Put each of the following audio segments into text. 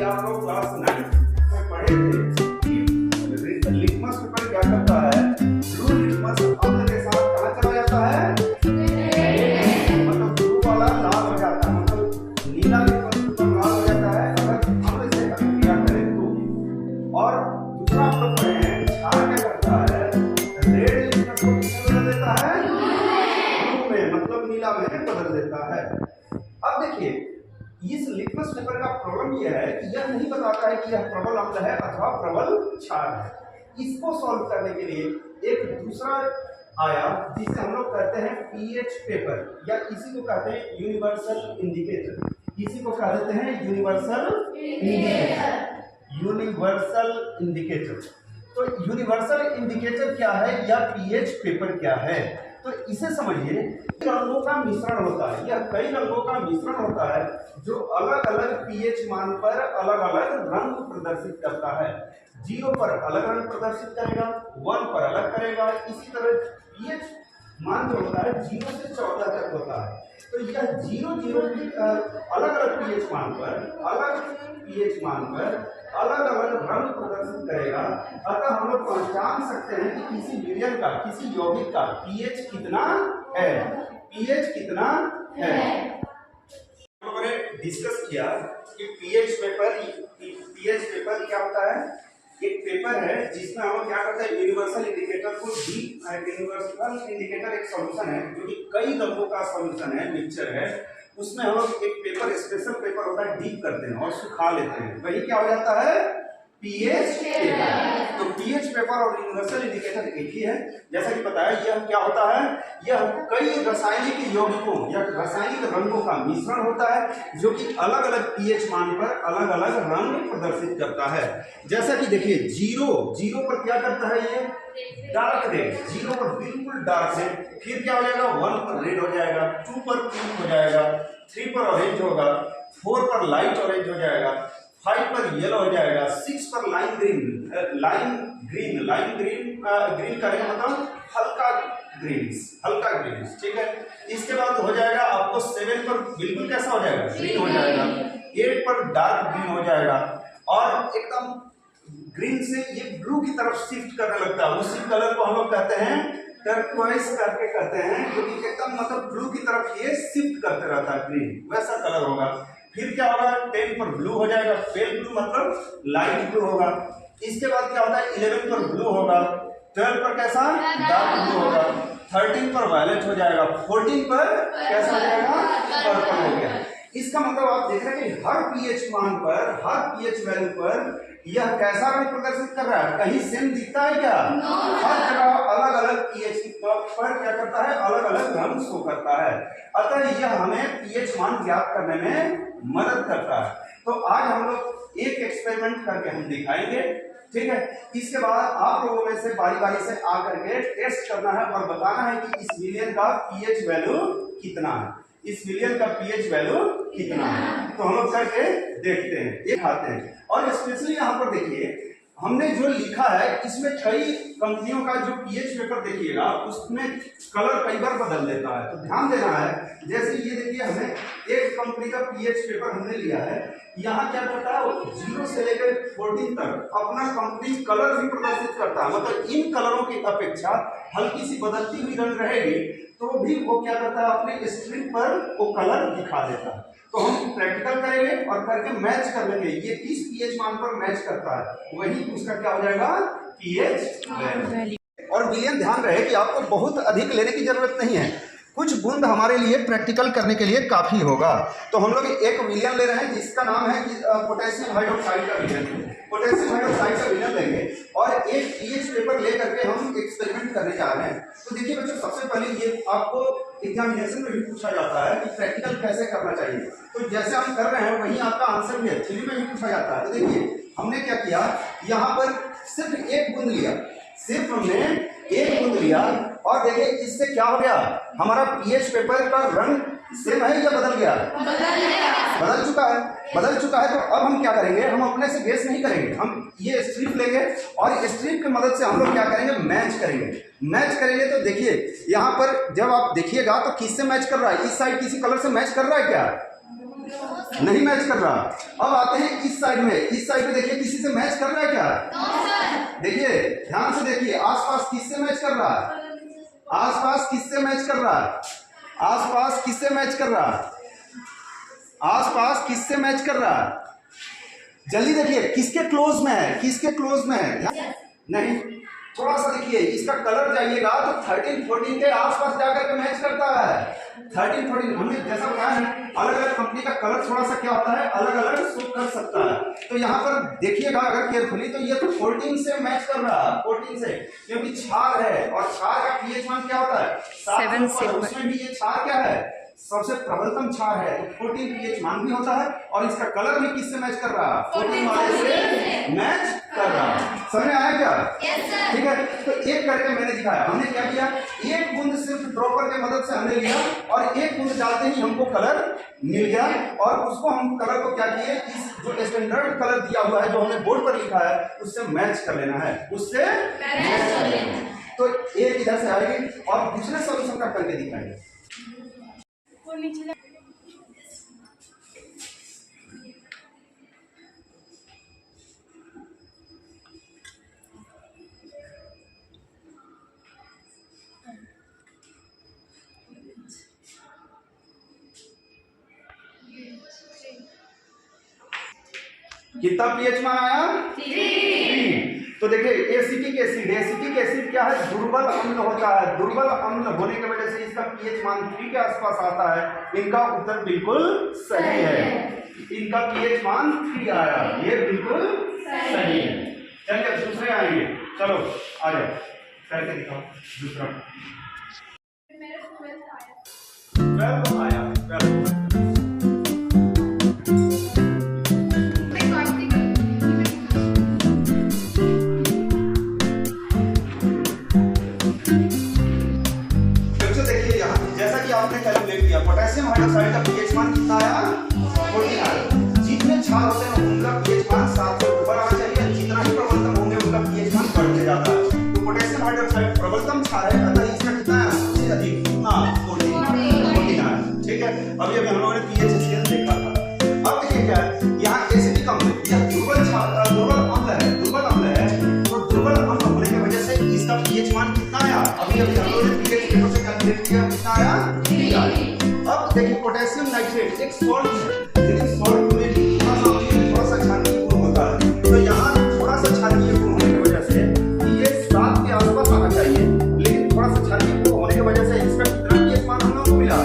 आप लोग क्लास 9 में पढ़े थे कि लिटमस पेपर क्या करता है, ब्लू लिटमस अम्ल के साथ कहाँ चला जाता है, मतलब ब्लू वाला लाल हो जाता है, मतलब नीला लिटमस पेपर लाल हो जाता है अगर अम्ल से अभिक्रिया करे तो। और दूसरा आप लोग पढ़े हैं क्षार क्या करता है, रेड लिटमस को किसमें बदल देता है, ब्लू में, मतलब नीला में बदल देता है। अब देखिए इस लिटमस पेपर का प्रॉब्लम यह है कि यह नहीं बताता है कि यह प्रबल अम्ल है अथवा प्रबल क्षार है। इसको सॉल्व करने के लिए एक दूसरा आया जिसे हम लोग कहते हैं पीएच पेपर, या इसी को कहते हैं यूनिवर्सल इंडिकेटर। इसी को कह देते हैं यूनिवर्सल इंडिकेटर। Universal indicator. तो यूनिवर्सल इंडिकेटर क्या है या पीएच पेपर क्या है, तो इसे समझिए, रंगों का मिश्रण होता है, यह कई रंगों का मिश्रण होता है जो अलग अलग पीएच मान पर अलग अलग रंग प्रदर्शित करता है। 0 पर अलग रंग प्रदर्शित करेगा, 1 पर अलग करेगा। इसी तरह पीएच मान जो होता है 0 से 14 तक होता है। तो यह 0 अलग अलग पीएच मान पर अलग अलग रंग प्रदर्शित करेगा। अतः हम लोग पहचान सकते हैं कि किसी विलयन का, किसी यौगिक का पीएच कितना है, पीएच कितना है। हम लोगों ने डिस्कस किया कि पीएच पेपर क्या होता है। एक पेपर है जिसमें हम लोग क्या करते हैं, यूनिवर्सल इंडिकेटर को यूनिवर्सल इंडिकेटर एक सॉल्यूशन है जो कि कई रंगों का सॉल्यूशन है, मिक्सचर है। उसमें हम लोग एक पेपर, स्पेशल पेपर होता है, डीप करते हैं और सुखा लेते हैं, वही क्या हो जाता है, पीएच पेपर। तो पीएच पेपर और यूनिवर्सल इंडिकेटर एक ही है। जैसा कि बताया, यह क्या होता है, यह कई रासायनिक यौगिकों या रासायनिक रंगों का मिश्रण होता है जो कि अलग अलग पीएच मान पर अलग अलग रंग प्रदर्शित करता है। जैसा कि देखिए 0 पर क्या करता है, ये डार्क रेड, 0 पर बिल्कुल डार्क रेड। फिर क्या हो जाएगा, 1 पर रेड हो जाएगा, 2 पर पिंक हो जाएगा, 3 पर ऑरेंज होगा, 4 पर लाइट ऑरेंज हो जाएगा, 5 पर येलो हो जाएगा, 6 पर लाइन ग्रीन करेंगे, मतलब हल्का ग्रीन, ठीक है। इसके बाद हो जाएगा आपको 7 पर बिल्कुल कैसा हो जाएगा, ग्रीन हो जाएगा, 8 पर डार्क ग्रीन हो जाएगा, और एकदम ग्रीन से ये ब्लू की तरफ शिफ्ट करने लगता है। उसी कलर को हम लोग कहते हैं टर्कोइज करके कहते हैं, जो कि एकदम मतलब ब्लू की तरफ ये शिफ्ट करते रहता है, ग्रीन वैसा कलर होगा। फिर क्या होगा, 10 पर ब्लू हो जाएगा, पेल ब्लू मतलब लाइट ब्लू होगा। इसके बाद क्या होता है, 11 पर ब्लू होगा, 12 पर कैसा, डार्क ब्लू होगा, 13 पर वायलेट हो जाएगा, 14 पर कैसा हो जाएगा, पर्पल हो गया। इसका मतलब आप देख रहे हैं कि हर पीएच मान पर, हर पीएच वैल्यू पर यह कैसा रंग प्रदर्शित कर रहा है, कहीं सेम दिखता है क्या, हर जगह अलग अलग पीएच पर क्या करता है, अलग अलग रंग शो करता है। अतः यह हमें पीएच मान ज्ञात करने में मदद करता है। तो आज हम लोग एक एक्सपेरिमेंट करके हम दिखाएंगे, ठीक है। इसके बाद आप लोगों में से बारी बारी से आकर के टेस्ट करना है और बताना है कि इस विलयन का पीएच वैल्यू कितना है, इस विलयन का पीएच वैल्यू कितना है। तो हम लोग करके देखते हैं, ये आते हैं। और स्पेशली यहाँ पर देखिए हमने जो लिखा है, इसमें कई कंपनियों का जो पीएच पेपर देखिएगा उसमें कलर कई बार बदल देता है, तो ध्यान देना है। जैसे ये देखिए, हमें एक कंपनी का पीएच पेपर हमने लिया है, यहाँ क्या करता है, 0 से लेकर 14 तक अपना कंपनी कलर भी प्रदर्शित करता है, मतलब इन कलरों की अपेक्षा हल्की सी बदलती हुई रंग रहेगी तो भी वो क्या करता है, अपने स्क्रीन पर वो कलर दिखा देता है। तो हम प्रैक्टिकल करेंगे और करके मैच कर लेंगे, ये किस पीएच मान पर मैच करता है, वही उसका क्या हो जाएगा, पीएच वैल्यू। और विलयन ध्यान रहे कि आपको बहुत अधिक लेने की जरूरत नहीं है, कुछ बूंद हमारे लिए प्रैक्टिकल करने के लिए काफी होगा। तो हम लोग एक विलयन ले रहे हैं जिसका नाम है पोटेशियम हाइड्रोक्साइड का विलयन। पोटेशियम हाइड्रोक्साइड का विलयन लेंगे और एक पीएच पेपर ले करके हम एक्सपेरिमेंट करने जा रहे हैं। तो देखिए बच्चों, सबसे पहले ये आपको एग्जामिनेशन में भी पूछा जाता है कि प्रैक्टिकल कैसे करना चाहिए, तो जैसे हम कर रहे हैं वही आपका आंसर भी है, थ्योरी में भी पूछा जाता है। तो देखिए हमने क्या किया, यहाँ पर सिर्फ एक बूंद लिया, सिर्फ हमने एक बूंद लिया और देखिए इससे क्या हो गया, हमारा पीएच पेपर का रंग सेम है या बदल गया, बदल चुका है। तो अब हम क्या करेंगे, हम अपने से गेस नहीं करेंगे, हम ये स्ट्रिप लेंगे और स्ट्रिप की मदद से हम लोग क्या करेंगे, मैच करेंगे। तो देखिए यहाँ पर जब आप देखिएगा तो किससे मैच कर रहा है, इस साइड किसी कलर से मैच कर रहा है क्या, नहीं मैच कर रहा। अब आते हैं इस साइड में, इस साइड में देखिए किसी से मैच कर रहा है क्या? देखिए ध्यान से देखिए, आसपास किससे मैच कर रहा है? आसपास किससे मैच कर रहा है? आसपास किससे मैच कर रहा है? आसपास किससे मैच कर रहा है? जल्दी देखिए किसके क्लोज में है, किसके क्लोज में है? नहीं, थोड़ा सा देखिए इसका कलर जाइएगा तो 13 14 के आसपास जाकर के मैच करता है। 13 14 हमने जैसा बताया है, अलग अलग कंपनी का कलर थोड़ा सा क्या होता है, अलग अलग शो कर सकता है। तो यहाँ पर देखिएगा अगर केयरफुली तो ये तो 14 से मैच कर रहा है, 14 से, क्योंकि क्षार है और क्षार का पीएच मान क्या होता है 7। उसमें भी ये क्षार क्या है, सबसे प्रबलतम क्षार है, तो 14 पीएच मान भी होता है। और इसका कलर भी किससे मैच कर रहा है? 14 वाले से मैच कर रहा है। समझ में आया क्या? ठीक है, तो एक करके मैंने दिखाया। हमने क्या किया, एक बूंद सिर्फ ड्रॉपर के मदद से हमने लिया और एक बूंद डालते ही हमको कलर मिल गया। और उसको हम कलर को क्या किए, इस जो स्टैंडर्ड कलर दिया हुआ है जो हमने बोर्ड पर लिखा है उससे मैच कर लेना है, उससे मैच कर लेना है। तो एक इधर से आएगी और दूसरे सोल्यूशन का करके दिखाएंगे। कितना पीएच मान आया? 3। तो देखिए एसिटिक एसिड, एसिटिक एसिड क्या है, दुर्बल अम्ल होता है। दुर्बल अम्ल होने की वजह से इसका पीएच मान 3 के आसपास आता है। इनका उत्तर बिल्कुल सही है, इनका पीएच मान 3 आया, ये बिल्कुल सही है। चलिए दूसरे आएंगे, चलो आ जाओ करके दिखाओ दूसरा। 12 आया, 12 आपने कैलकुलेट किया। पोटेशियम हाइड्रोक्साइड का पीएच मान कितना आया? 14 आया। जितने क्षार होते हैं उनका पीएच मान 7 से ऊपर आना चाहिए, जितना ही प्रबलतम होंगे उनका पीएच मान बढ़ते जाता है। तो पोटेशियम हाइड्रोक्साइड प्रबलतम क्षार है, अतः इसका कितना है, सबसे अधिक कितना 14 आया। ठीक है, अभी अभी हम लोगों ने पीएच स्केल देखा था। अब देखिए क्या है, यहाँ एसिडिक अम्ल, यह दुर्बल अम्ल है, दुर्बल अम्ल है। तो दुर्बल अम्ल होने की वजह से इसका पीएच मान कितना आया? अभी अभी हम लोगों ने पीएच स्केल से कैलकुलेट किया, कितना आया? अब देखिए पोटेशियम नाइट्रेट एक सॉल्ट है, लेकिन सॉल्ट में भी थोड़ा सा क्षारीय गुण होता है। तो यहाँ थोड़ा सा क्षारीय गुण होने की वजह से ये 7 के आसपास आना चाहिए, लेकिन थोड़ा सा क्षारीय गुण होने की वजह से इसका कितना पीएच मान हम लोगों को मिला?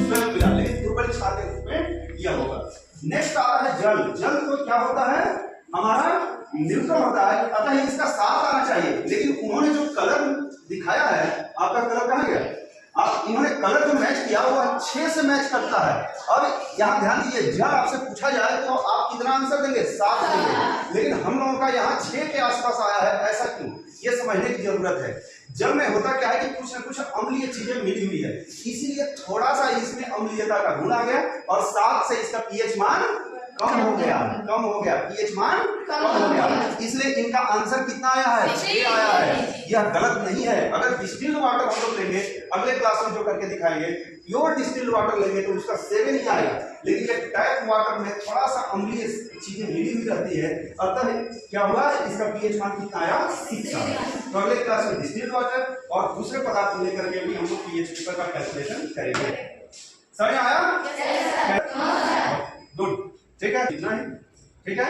12 मिला, लेकिन दुर्बल क्षार के रूप में यह होगा। नेक्स्ट आता है जल। जल तो क्या होता है, हमारा न्यूट्रल होता है, अतः इसका 7 आना चाहिए। लेकिन उन्होंने जो कलर दिखाया है, आपका कलर कहाँ गया? आप इन्होंने कलर जो मैच किया वो 6 से मैच करता है। अब यहाँ ध्यान दीजिए, जब आपसे पूछा जाए तो आप कितना आंसर देंगे? 7 देंगे, लेकिन हम लोगों का यहाँ 6 के आसपास आया है। ऐसा क्यों, ये समझने की जरूरत है। जल में होता क्या है कि कुछ न कुछ अम्लीय चीजें मिली हुई है, इसीलिए थोड़ा सा इसमें अम्लीयता का गुण आ गया और 7 से इसका पीएच मान कम हो गया, कम हो गया, पीएच मान कम हो गया। इसलिए इनका आंसर कितना आया है? 6 आया है। यह गलत नहीं है। अगर डिस्टिल्ड वाटर हम लोग लेंगे, अगले क्लास में जो करके दिखाएंगे, प्योर डिस्टिल्ड वाटर लेंगे तो उसका 7 ही आएगा। लेकिन ये टैप वाटर में थोड़ा सा अम्लीय चीजें मिली हुई रहती है, अतः क्या हुआ, इसका पीएच मान कितना आया? 6 आया। तो अगले क्लास में डिस्टिल्ड वाटर और दूसरे पदार्थ को लेकर के भी हम लोग पीएच पेपर का कैलकुलेशन करेंगे। समझ आया? गुड, ठीक है, इतना ही, ठीक है।